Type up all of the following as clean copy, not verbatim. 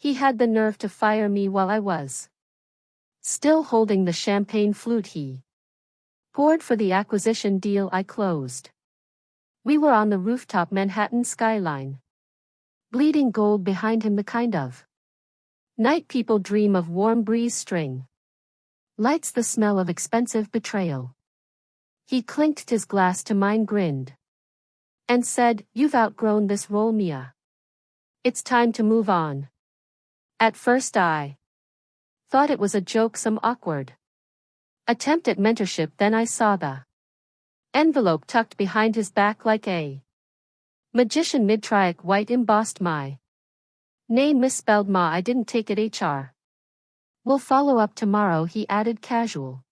He had the nerve to fire me while I was still holding the champagne flute he poured for the acquisition deal I closed. We were on the rooftop Manhattan skyline. Bleeding gold behind him, the kind of night people dream of. Warm breeze, string lights, the smell of expensive betrayal. He clinked his glass to mine, grinned, and said, "You've outgrown this role, Mia. It's time to move on." At first I thought it was a joke, some awkward attempt at mentorship. Then I saw the envelope tucked behind his back like a magician, mid-triac white embossed, my name misspelled ma. I didn't take it. HR will follow up tomorrow, he added, casual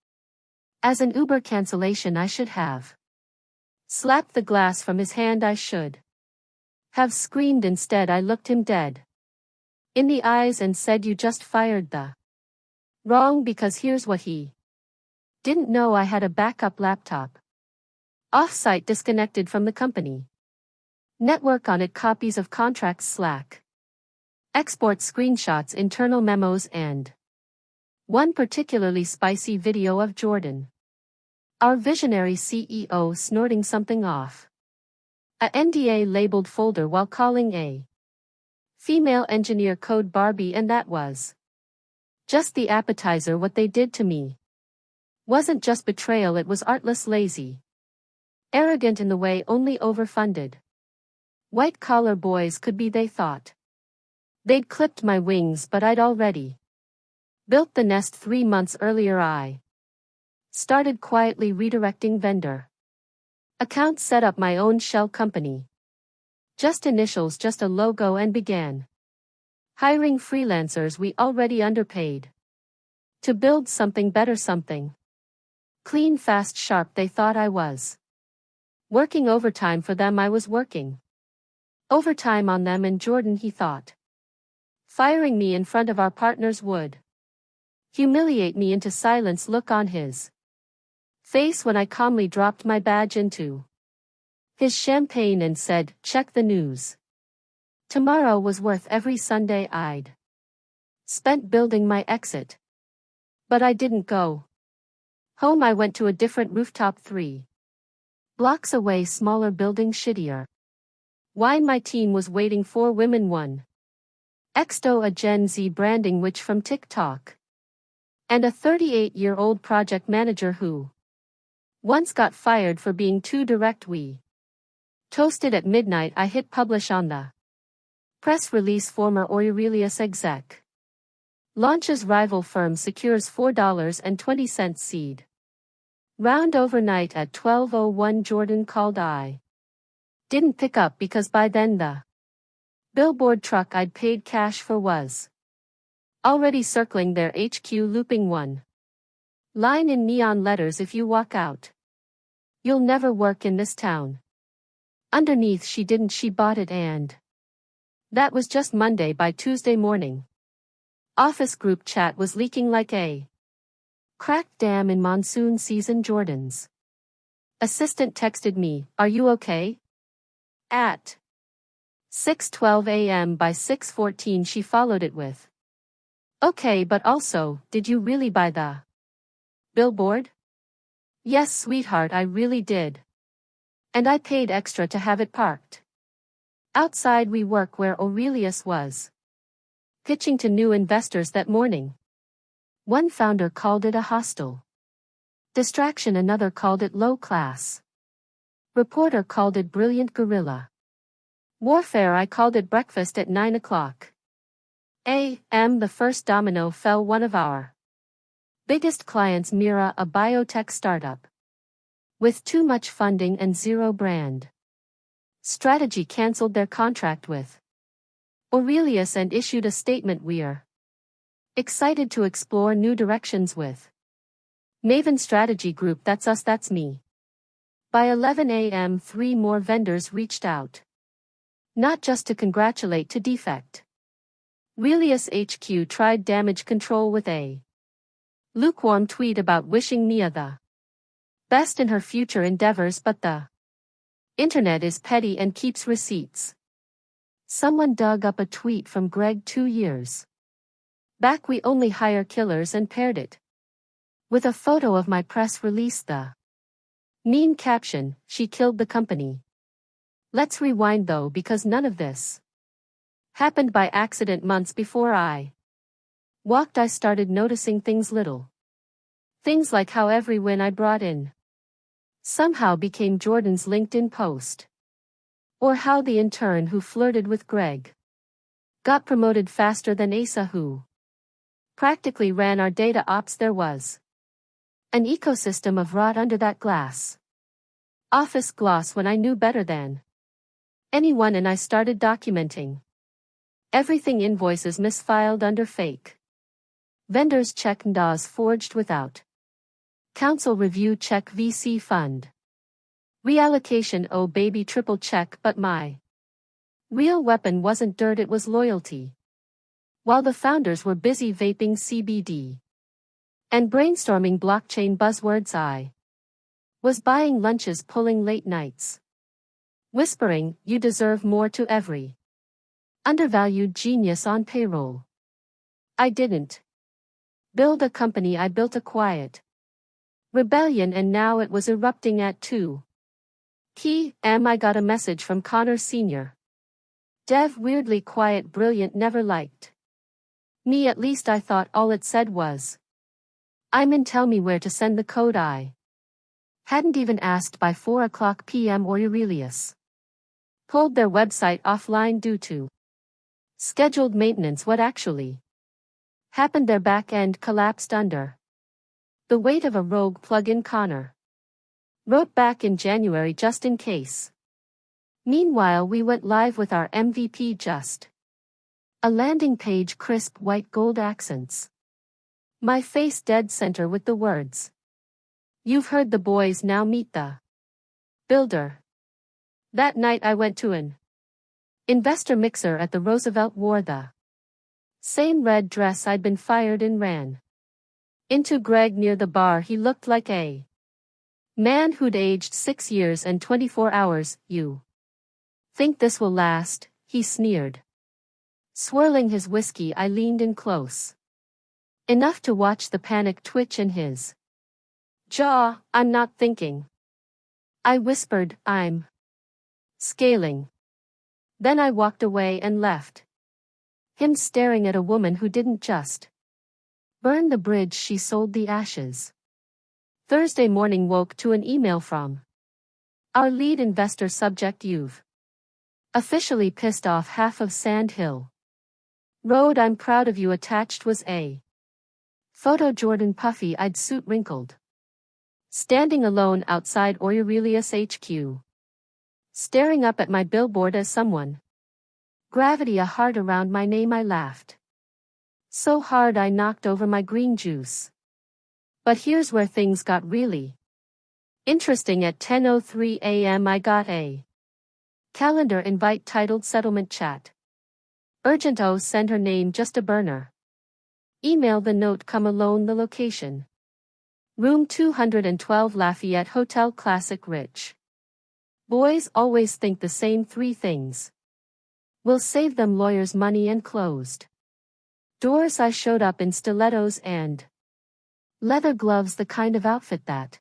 as an Uber cancellation. I should have slapped the glass from his hand. I should have screamed. Instead I looked him dead in the eyes and said, "You just fired the wrong," because here's what he didn't know: I had a backup laptop off-site, disconnected from the company network. On it, copies of contracts, Slack export screenshots, internal memos, and one particularly spicy video of Jordan, our visionary CEO, snorting something off a NDA-labeled folder while calling a female engineer code Barbie. And that was just the appetizer. What they did to me wasn't just betrayal, it was artless, lazy, arrogant in the way only overfunded white-collar boys could be. They thought they'd clipped my wings, but I'd already built the nest 3 months earlier. I started quietly redirecting vendor accounts, set up my own shell company, just initials, just a logo, and began hiring freelancers we already underpaid to build something better, something clean, fast, sharp. They thought I was working overtime for them. I was working overtime on them. And Jordan, he thought firing me in front of our partners would humiliate me into silence. Look on his face when I calmly dropped my badge into his champagne and said, "Check the news. Tomorrow was worth every Sunday I'd spent building my exit." But I didn't go home. I went to a different rooftop 3 blocks away, smaller building, shittier wine. My team was waiting for women, one exto, a Gen Z branding witch from TikTok, and a 38-year-old project manager who once got fired for being too direct. We toasted at midnight. I hit publish on the press release. Former Aurelius exec launches rival firm, secures $4.20 seed round overnight at 12:01. Jordan called. I didn't pick up because by then the billboard truck I'd paid cash for was already circling their HQ, looping one line in neon letters: "If you walk out, you'll never work in this town." Underneath, she bought it, and that was just Monday. By Tuesday morning, office group chat was leaking like a cracked dam in monsoon season. Jordan's assistant texted me, "Are you okay?" at 6:12 a.m. By 6:14 she followed it with, "Okay, but also, did you really buy the billboard?" "Yes, sweetheart, I really did. And I paid extra to have it parked outside WeWork, where Aurelius was pitching to new investors that morning." One founder called it a hostile distraction, another called it low class. Reporter called it brilliant guerrilla warfare. I called it breakfast at 9:00 a.m. The first domino fell. One of our biggest clients, Mira, a biotech startup with too much funding and zero brand strategy, canceled their contract with Aurelius and issued a statement: "We're excited to explore new directions with Maven Strategy Group." That's us, that's me. By 11 a.m. 3 more vendors reached out, not just to congratulate, to defect. Aurelius HQ tried damage control with a lukewarm tweet about wishing Mia the best in her future endeavors, but the internet is petty and keeps receipts. Someone dug up a tweet from Greg 2 years back. We only hire killers, and paired it with a photo of my press release. The mean caption, she killed the company. Let's rewind though, because none of this happened by accident. Months before I walked, I started noticing things, little things like how every win I brought in somehow became Jordan's LinkedIn post. Or how the intern who flirted with Greg got promoted faster than Asa, who practically ran our data ops. There was an ecosystem of rot under that glass office gloss when I knew better than anyone, and I started documenting everything: invoices misfiled under fake vendors, check NDAs forged without council review, check VC fund reallocation, oh baby, triple check. But my real weapon wasn't dirt, it was loyalty. While the founders were busy vaping CBD and brainstorming blockchain buzzwords, I was buying lunches, pulling late nights, whispering, "You deserve more," to every undervalued genius on payroll. I didn't build a company, I built a quiet rebellion, and now it was erupting at 2 p.m. I got a message from Connor Sr. Dev, weirdly quiet, brilliant, never liked me, at least I thought. All it said was, "I'm in, tell me where to send the code." I hadn't even asked. By 4 p.m. Aurelius pulled their website offline due to scheduled maintenance. What actually happened? Their back end collapsed under the weight of a rogue plugin. Connor wrote back in January, just in case. Meanwhile, we went live with our MVP, just a landing page, crisp white gold accents, my face dead center with the words, "You've heard the boys, now meet the builder." That night I went to an investor mixer at the Roosevelt, wore the same red dress I'd been fired in, ran into Greg near the bar. He looked like a man who'd aged 6 years and 24 hours. "You think this will last?" he sneered. Swirling his whiskey, I leaned in close enough to watch the panic twitch in his jaw. "I'm not thinking," I whispered, "I'm scaling." Then I walked away and left him staring at a woman who didn't just burn the bridge, she sold the ashes. Thursday morning, woke to an email from our lead investor. Subject: "You've officially pissed off half of Sand Hill Road. I'm proud of you." Attached was a photo, Jordan, puffy eyed, suit wrinkled, standing alone outside Aurelius HQ, staring up at my billboard as someone gravity a heart around my name. I laughed so hard I knocked over my green juice. But here's where things got really interesting. At 10:03 a.m. I got a calendar invite titled Settlement Chat. Urgent. Oh, send her name, just a burner email. The note: come alone, the location: room 212, Lafayette Hotel. Classic rich boys always think the same 3 things will save them: lawyers, money, and closed doors. I showed up in stilettos and leather gloves, the kind of outfit that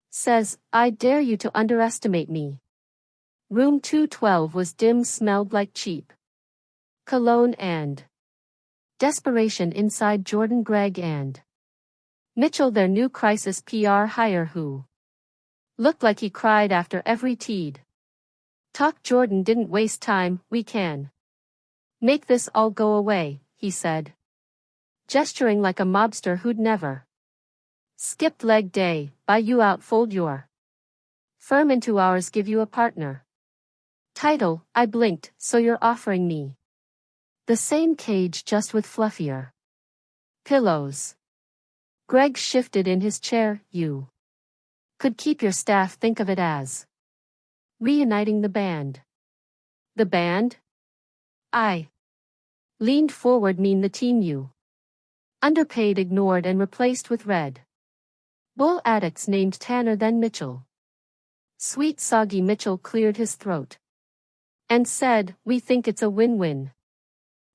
says, "I dare you to underestimate me." Room 212 was dim, smelled like cheap cologne and desperation. Inside, Jordan, Greg, and Mitchell, their new crisis PR hire, who looked like he cried after every TED talk. Jordan didn't waste time. "We can make this all go away," he said, gesturing like a mobster who'd never skipped leg day. "Buy you out, fold your firm in 2 hours, give you a partner title." I blinked. "So you're offering me the same cage, just with fluffier pillows?" Greg shifted in his chair. "You could keep your staff. Think of it as reuniting the band." "The band?" I leaned forward. "Mean the team you underpaid, ignored, and replaced with Red Bull addicts named Tanner, then Mitchell." Sweet, soggy Mitchell cleared his throat. and said, "We think it's a win-win."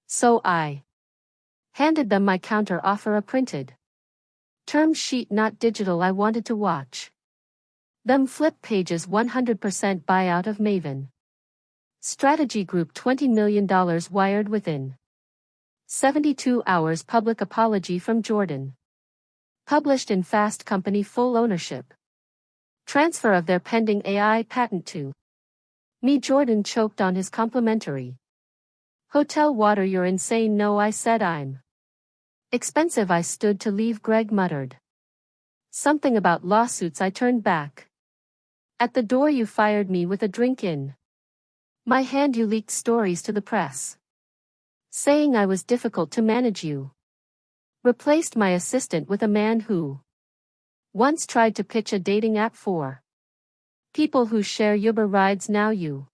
So I handed them my counter offer, a printed term sheet, not digital. I wanted to watch them flip pages. 100% buyout of Maven Strategy Group, $20 million wired within 72 hours. Public apology from Jordan. Published in Fast Company. Full ownership transfer of their pending AI patent to me. Jordan choked on his complimentary hotel water. "You're insane." "No," I said, "I'm expensive." I stood to leave. Greg muttered something about lawsuits. I turned back at the door. "You fired me with a drink in my hand. You leaked stories to the press saying I was difficult to manage. You replaced my assistant with a man who once tried to pitch a dating app for people who share Uber rides. Now you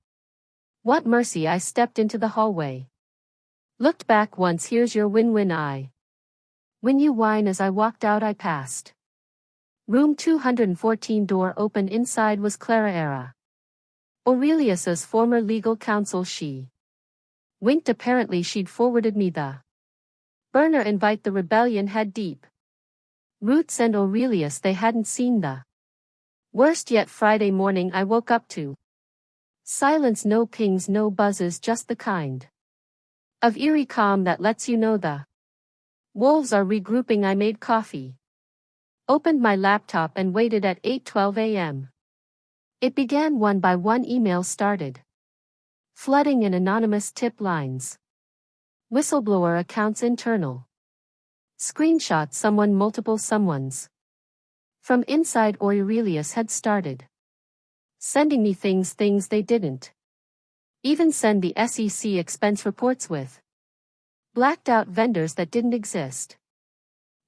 want mercy." I stepped into the hallway, looked back once. "Here's your win-win. I when you whine." As I walked out, I passed room 214. Door open. Inside was Clara Era, Aurelius's former legal counsel. She winked. Apparently she'd forwarded me the burner invite. The rebellion had deep roots, and Aurelius, they hadn't seen the worst yet. Friday morning I woke up to silence. No pings, no buzzes, just the kind of eerie calm that lets you know the wolves are regrouping. I made coffee, opened my laptop, and waited. At 8:12 a.m. it began. One by one emails started flooding in. Anonymous tip lines, whistleblower accounts, internal screenshots, someone, multiple someones from inside. Aurelius had started sending me things they didn't even send. The SEC expense reports with blacked out vendors that didn't exist,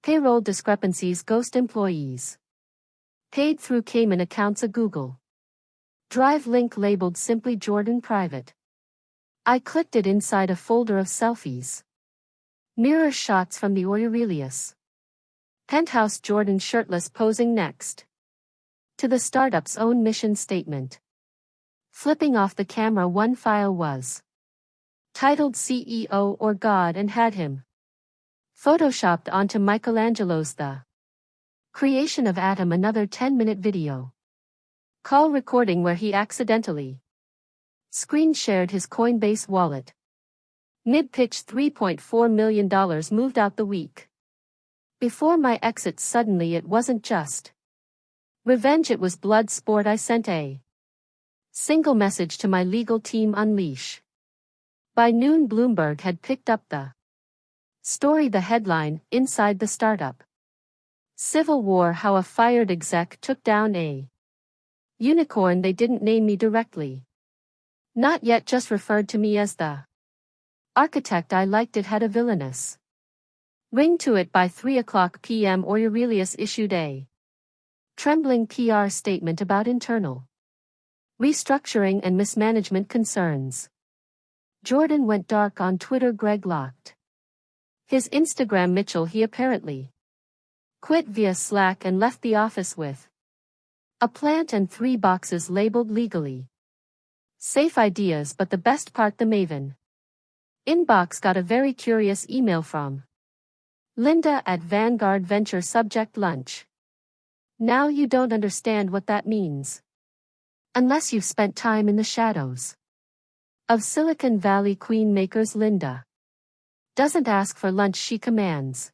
payroll discrepancies, ghost employees paid through Cayman accounts, a Google Drive link labeled simply Jordan Private. I clicked it. Inside, a folder of selfies, mirror shots from the Aurelius penthouse. Jordan shirtless, posing next to the startup's own mission statement. Flipping off the camera, one file was titled CEO or God and had him photoshopped onto Michelangelo's The Creation of Adam. Another 10-minute video call recording where he accidentally screen shared his Coinbase wallet. Mid-pitch, $3.4 million moved out the week before my exit. Suddenly it wasn't just revenge, it was blood sport. I sent a single message to my legal team: unleash. By noon Bloomberg had picked up the story. The headline, Inside the Startup Civil War: How a Fired Exec Took Down a Unicorn. They didn't name me directly. Not yet, just referred to me as the architect. I liked it. Had a villainous ring to it. By 3:00 p.m. Aurelius issued a trembling PR statement about internal restructuring and mismanagement concerns. Jordan went dark on Twitter. Greg locked his Instagram. Mitchell, he apparently quit via Slack and left the office with a plant and 3 boxes labeled legally safe ideas. But the best part, the Maven inbox got a very curious email from Linda at Vanguard Venture. Subject: lunch. Now you don't understand what that means unless you've spent time in the shadows of Silicon Valley. Queen makers. Linda doesn't ask for lunch, she commands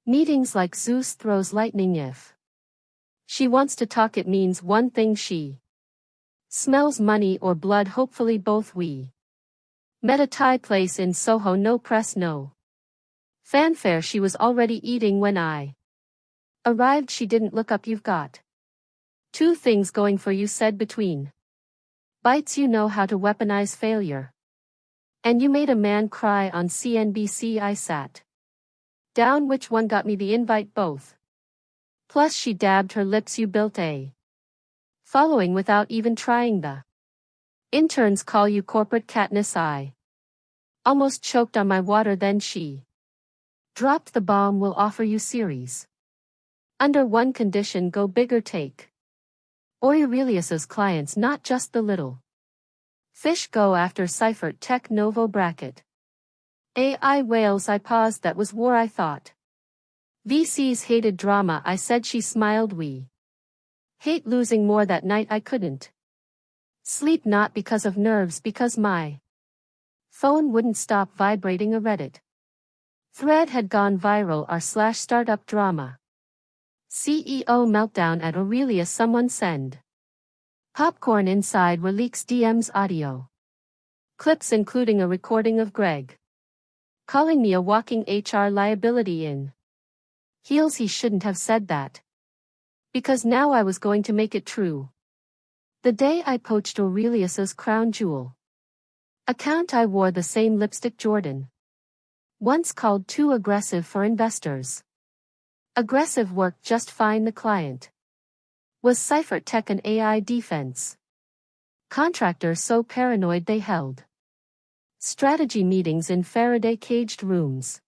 meetings like Zeus throws lightning. If she wants to talk, it means one thing: she smells money or blood, hopefully both. We met a Thai place in Soho. No press, no fanfare. She was already eating when I arrived. She didn't look up. You've got 2 things going for you, said between bites. You know how to weaponize failure. And you made a man cry on CNBC. I sat down. Which one got me the invite? Both. Plus, she dabbed her lips. You built a following without even trying. The interns call you corporate Katniss. I almost choked on my water. Then she dropped the bomb. Will offer you series under one condition: go big or take Aurelius's clients, not just the little Fish go after Seifert Tech Novo bracket. AI whales I paused, that was war I thought. VCs hated drama, I said, she smiled, we hate losing more. That night I couldn't sleep, not because of nerves, because my phone wouldn't stop vibrating. A Reddit thread had gone viral, r/startup drama. CEO meltdown at Aurelius, someone send popcorn. Inside were leaks, DMs, audio clips including a recording of Greg calling me a walking HR liability in heels. He shouldn't have said that, because now I was going to make it true. The day I poached Aurelius's crown jewel account, I wore the same lipstick Jordan once called too aggressive for investors. Aggressive worked just fine. The client was Seifert Tech, an AI defense contractor so paranoid they held strategy meetings in Faraday caged rooms.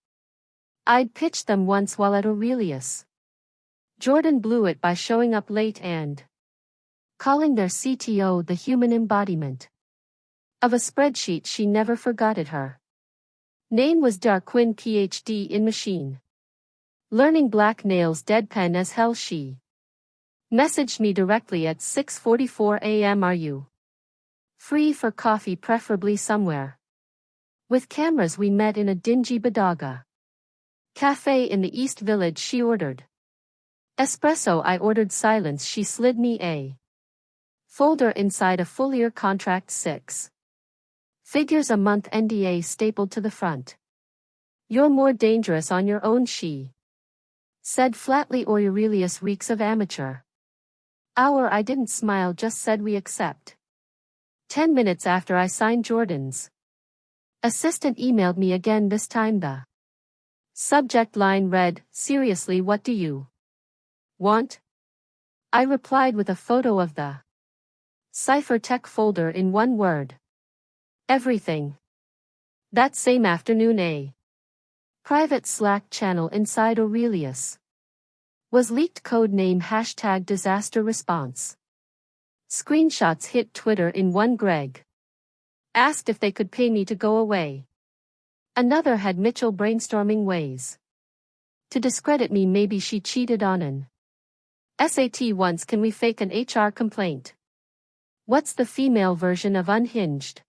I'd pitched them once while at Aurelius. Jordan blew it by showing up late and calling their CTO the human embodiment of a spreadsheet. She never forgot it. Her name was Darquin, PhD in machine learning, black nails, deadpan as hell. She messaged me directly at 6:44 a.m. Are you free for coffee, preferably somewhere with cameras? We met in a dingy bodega cafe in the East Village. She ordered espresso, I ordered silence. She slid me a folder inside a full-year contract, 6 figures a month, NDA stapled to the front. You're more dangerous on your own, she said flatly. Or Aurelius reeks of amateur hour. I didn't smile, just said we accept. 10 minutes after I signed, Jordan's assistant emailed me again. This time the subject line read, "Seriously, what do you want?" I replied with a photo of the Seifert Tech folder in one word: everything. That same afternoon, a private Slack channel inside Aurelius was leaked, code name #disaster response. Screenshots hit Twitter in one. Greg asked if they could pay me to go away. Another had Mitchell brainstorming ways to discredit me. Maybe she cheated on an SAT once. Can we fake an HR complaint? What's the female version of unhinged?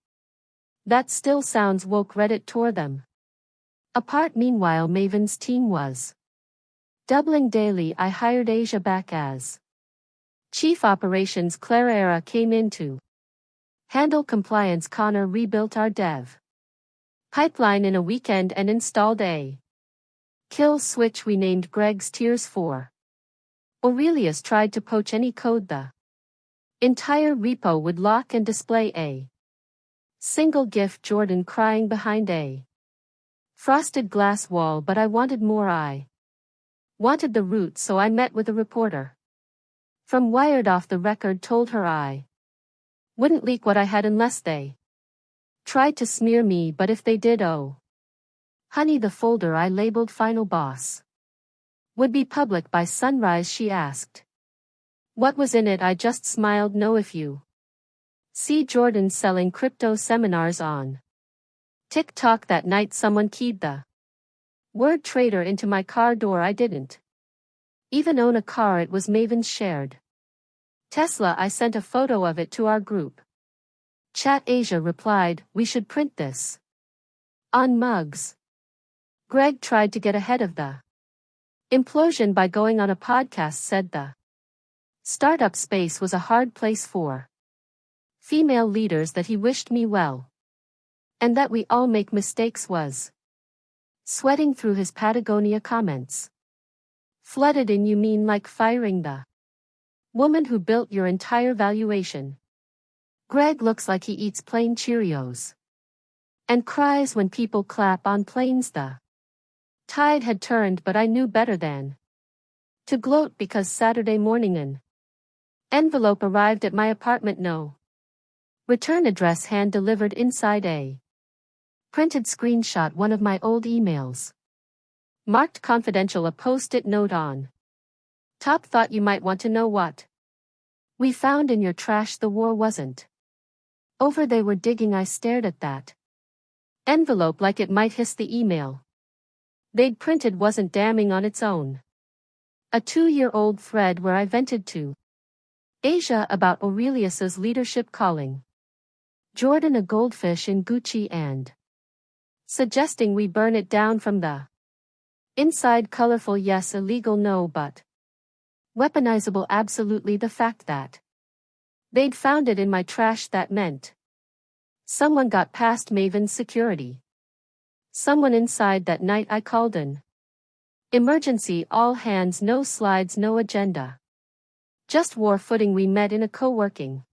That still sounds woke. Reddit tore them apart. Meanwhile, Maven's team was doubling daily. I hired Asia back as chief operations. Clara Era came in to handle compliance. Connor rebuilt our dev pipeline in a weekend and installed a kill switch we named Greg's Tears 4. Aurelius tried to poach any code. The entire repo would lock and display a single GIF, Jordan crying behind a frosted glass wall. But I wanted more. I wanted the root, so I met with a reporter from Wired. Off the record, told her I wouldn't leak what I had unless they tried to smear me. But if they did, oh honey, the folder I labeled Final Boss would be public by sunrise. She asked what was in it. I just smiled. No, if you see Jordan selling crypto seminars on TikTok. That night someone keyed the word trader into my car door. I didn't even own a car. It was Maven's shared Tesla. I sent a photo of it to our group chat. Asia replied, "We should print this on mugs." Greg tried to get ahead of the implosion by going on a podcast. Said the startup space was a hard place for female leaders, that he wished me well and that we all make mistakes. Was sweating through his Patagonia comments. Flooded in. You mean like firing the woman who built your entire valuation? Greg looks like he eats plain Cheerios and cries when people clap on planes. The tide had turned, but I knew better than to gloat, because Saturday morning an envelope arrived at my apartment. No return address, hand delivered. Inside a printed screenshot, one of my old emails marked confidential, a post-it note on top. Thought you might want to know what we found in your trash. The war wasn't Over they were digging. I stared at that envelope like it might hiss the email they'd printed wasn't damning on its own. A 2-year-old thread where I vented to Asia about Aurelius's leadership calling Jordan a goldfish in Gucci and suggesting we burn it down from the inside. Colorful yes, illegal no, but weaponizable absolutely. The fact that they'd found it in my trash, that meant someone got past Maven's security. Someone inside. That night I called an emergency, all hands, no slides, no agenda. Just war footing. We met in a co-working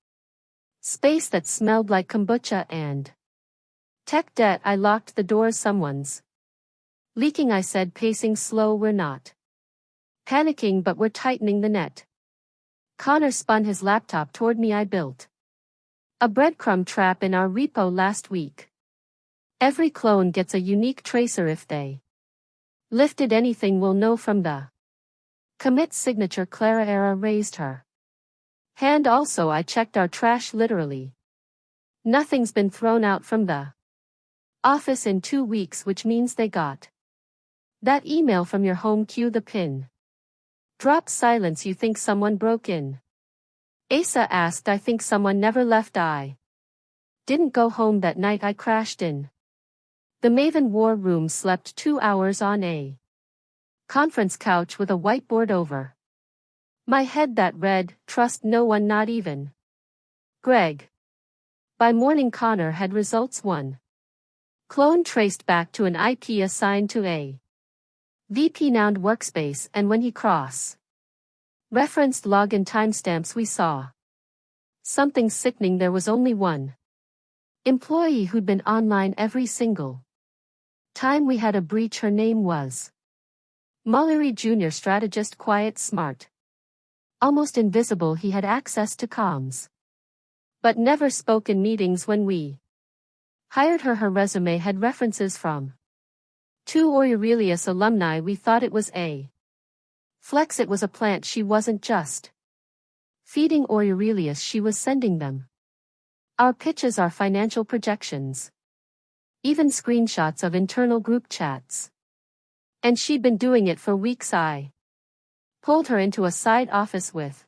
space that smelled like kombucha and tech debt. I locked the doors. Someone's leaking, I said, pacing slow. We're not panicking, but we're tightening the net. Connor spun his laptop toward me. I built a breadcrumb trap in our repo last week. Every clone gets a unique tracer. If they lifted anything, we'll know from the commit signature. Clara Era raised her hand. Also, I checked our trash. Literally nothing's been thrown out from the office in 2 weeks, which means they got that email from your home. Cue the pin drop. Silence. You think someone broke in? Asa asked. I think someone never left. I didn't go home that night. I crashed in the Maven war room, slept 2 hours on a conference couch with a whiteboard over my head that read, trust no one, not even Greg. By morning, Connor had results. One clone traced back to an IP assigned to a VP noun workspace, and when he referenced login timestamps, we saw something sickening. There was only one employee who'd been online every single time we had a breach. Her name was Mullery Jr., strategist, quiet, smart, almost invisible. He had access to comms, but never spoke in meetings. When we hired her, her resume had references from 2 Aurelius alumni. We thought it was a flex. It was a plant. She wasn't just feeding Aurelius, she was sending them our pitches, our financial projections, even screenshots of internal group chats. And she'd been doing it for weeks. I pulled her into a side office with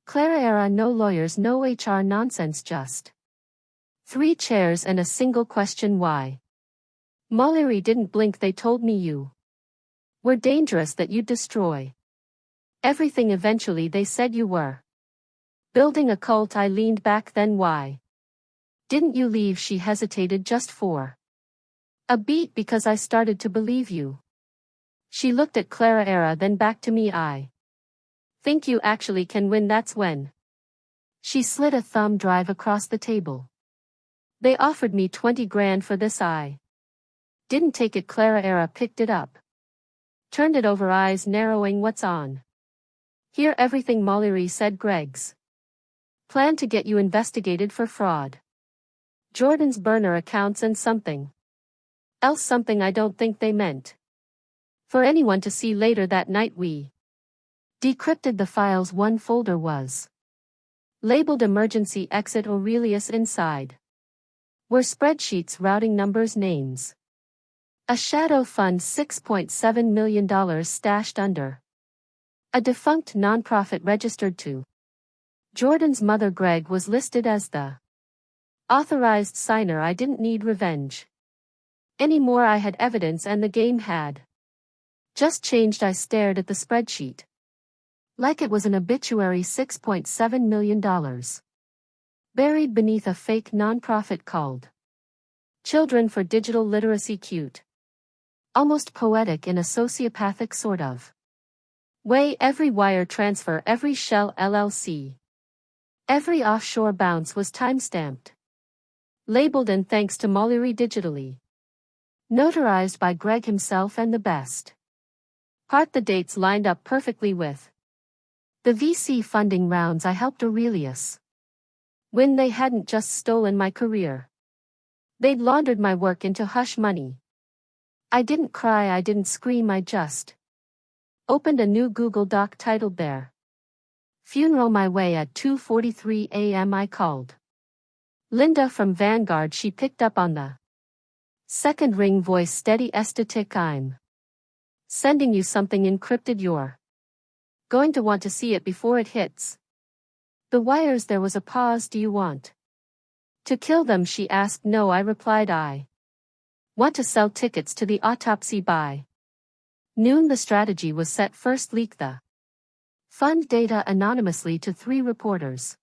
Clara Era. No lawyers, no HR nonsense, just 3 chairs and a single question: why? Mullery didn't blink. They told me you were dangerous, that you'd destroy everything eventually. They said you were building a cult. I leaned back. Then why didn't you leave? She hesitated just for a beat. Because I started to believe you. She looked at Clara Era, then back to me. I think you actually can win. That's when she slid a thumb drive across the table. They offered me 20 grand for this. I didn't take it. Clara Era picked it up, turned it over, eyes narrowing. What's on here? Everything, Mullery said. Greg's plan to get you investigated for fraud, Jordan's burner accounts, and something else. Something I don't think they meant for anyone to see. Later that night we decrypted the files. One folder was labeled emergency exit Aurelius. Inside were spreadsheets, routing numbers, names. A shadow fund, $6.7 million stashed under a defunct nonprofit registered to Jordan's mother. Greg was listed as the authorized signer. I didn't need revenge anymore. I had evidence, and the game had just changed. I stared at the spreadsheet like it was an obituary. $6.7 million buried beneath a fake nonprofit called Children for Digital Literacy. Cute, almost poetic in a sociopathic sort of way. Every wire transfer, every Shell LLC, every offshore bounce was timestamped, labeled, and thanks to Mullery, digitally notarized by Greg himself. And the best part, the dates lined up perfectly with the VC funding rounds I helped Aurelius win. They hadn't just stolen my career, they'd laundered my work into hush money. I didn't cry, I didn't scream. I just opened a new Google Doc titled their funeral my way. At 2:43 a.m. I called Linda from Vanguard, she picked up on the second ring, voice steady, estetic. I'm sending you something encrypted. You're going to want to see it before it hits the wires. There was a pause. Do you want to kill them? She asked. No, I replied. I want to sell tickets to the autopsy by noon. The strategy was set. First, leak the fund data anonymously to 3 reporters.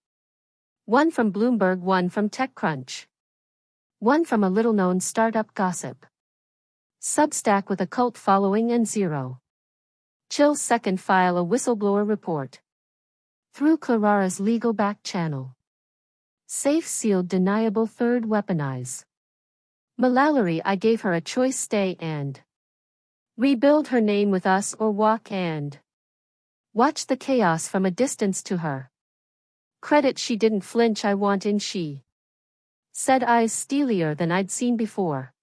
One from Bloomberg, one from TechCrunch, one from a little-known startup gossip Substack with a cult following, and 0 chill. Second, file a whistleblower report through Clarara's legal back channel. Safe, sealed, deniable. Third, weaponize Mallory. I gave her a choice: stay and rebuild her name with us, or walk and watch the chaos from a distance. To her credit, she didn't flinch. I want in, she said, eyes steelier than I'd seen before.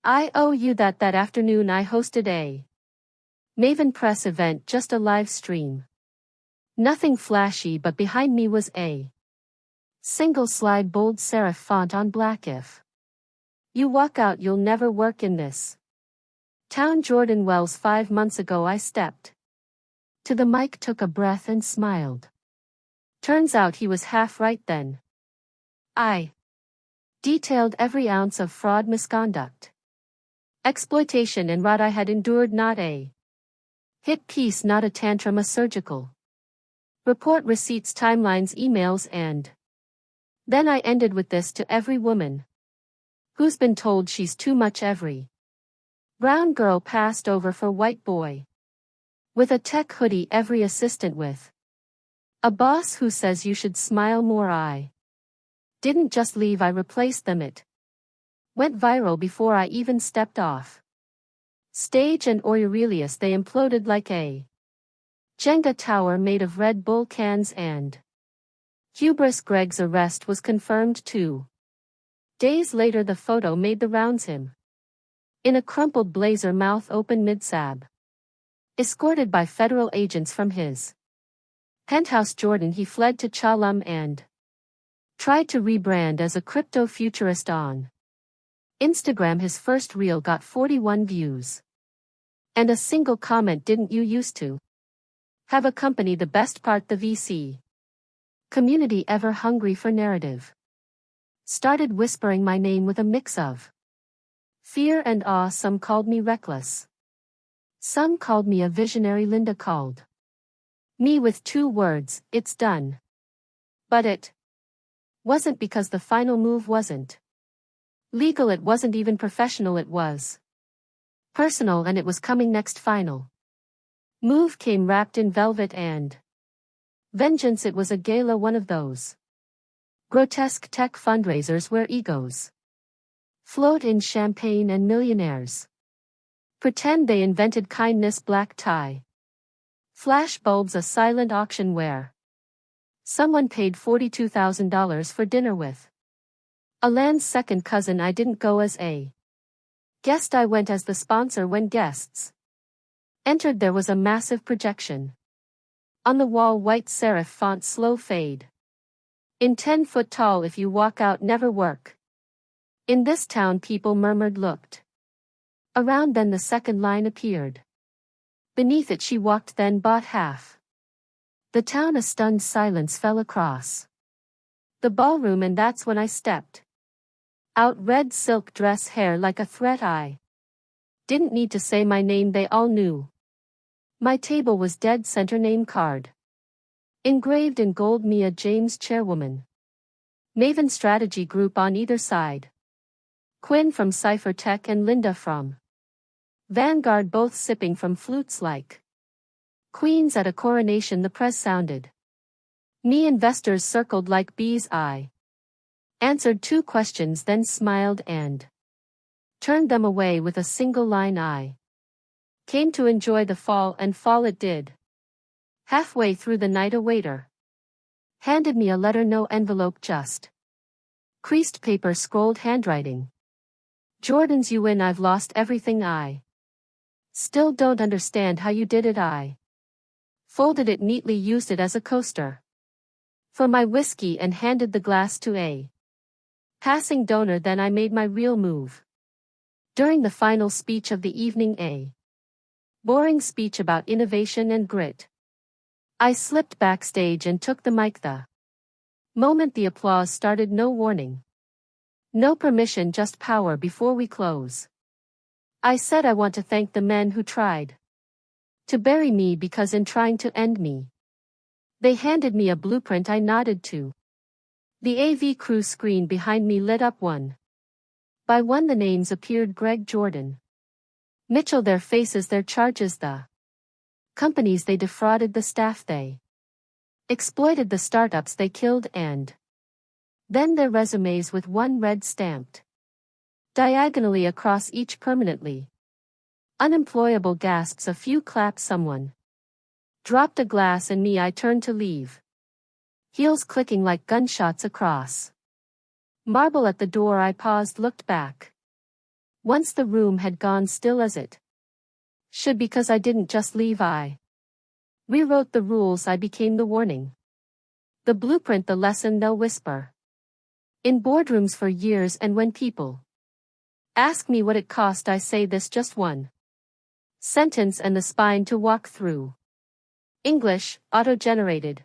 I owe you that. That afternoon I hosted a Maven press event, just a live stream. Nothing flashy, but behind me was a single slide, bold serif font on black: if you walk out, you'll never work in this town. Jordan Wells. 5 months ago I stepped to the mic, took a breath, and smiled. Turns out he was half right then. I detailed every ounce of fraud, misconduct, exploitation, and rot I had endured. Not a hit piece, not a tantrum, a surgical report, receipts, timelines, emails, and then I ended with this: to every woman who's been told she's too much, every brown girl passed over for white boy with a tech hoodie, every assistant with a boss who says you should smile more. I didn't just leave, I replaced them. It went viral before I even stepped off stage, and Aurelius, they imploded like a Jenga tower made of Red Bull cans and hubris. Greg's arrest was confirmed 2 days later. The photo made the rounds: him in a crumpled blazer, mouth open mid-sab, escorted by federal agents from his penthouse. Jordan, he fled to Chalum and tried to rebrand as a crypto futurist on Instagram. His first reel got 41 views and a single comment: didn't you used to have a company? The best part, the VC community, ever hungry for narrative, started whispering my name with a mix of fear and awe. Some called me reckless, some called me a visionary. Linda called me with 2 words: it's done. But it wasn't, because the final move wasn't legal, it wasn't even professional, it was personal, and it was coming next. Final move came wrapped in velvet and vengeance. It was a gala, one of those grotesque tech fundraisers where egos float in champagne and millionaires pretend they invented kindness. Black tie, flash bulbs, a silent auction where someone paid $42,000 for dinner with a land's second cousin. I didn't go as a guest, I went as the sponsor. When guests entered, there was a massive projection on the wall, white serif font, slow fade in 10 foot tall: if you walk out, never work in this town. People murmured, looked around, then the second line appeared beneath it. She walked, then bought half the town. A stunned silence fell across the ballroom, and that's when I stepped out. Red silk dress, hair like a threat. I didn't need to say my name, they all knew. My table was dead center, name card engraved in gold: Mia James, chairwoman, Maven Strategy Group on either side, Quinn from Cypher Tech and Linda from Vanguard, both sipping from flutes like queens at a coronation. The press sounded me, investors circled like bees. I answered 2 questions, then smiled and turned them away with a single line: I came to enjoy the fall, and fall it did. Halfway through the night, a waiter handed me a letter, no envelope, just creased paper, scrolled handwriting: Jordan's, you win, I've lost everything. I still don't understand how you did it. I folded it neatly, used it as a coaster for my whiskey, and handed the glass to a Passing donor, then I made my real move. During the final speech of the evening, a boring speech about innovation and grit, I slipped backstage and took the mic. The moment the applause started, no warning, no permission, just power. Before we close, I said I want to thank the men who tried to bury me, because in trying to end me, they handed me a blueprint. I nodded to the AV crew. Screen behind me lit up. One by one the names appeared: Greg, Jordan, Mitchell. Their faces, their charges, the companies they defrauded, the staff they exploited, the startups they killed, and then their resumes with one red stamped diagonally across each, permanently unemployable. Gasps, a few claps. Someone dropped a glass, and I turned to leave, heels clicking like gunshots across marble. At the door I paused, looked back. Once the room had gone still as it should, because I didn't just leave, I rewrote the rules. I became the warning, the blueprint, the lesson they'll whisper in boardrooms for years. And when people ask me what it cost, I say this: just one sentence and the spine to walk through. English, auto-generated.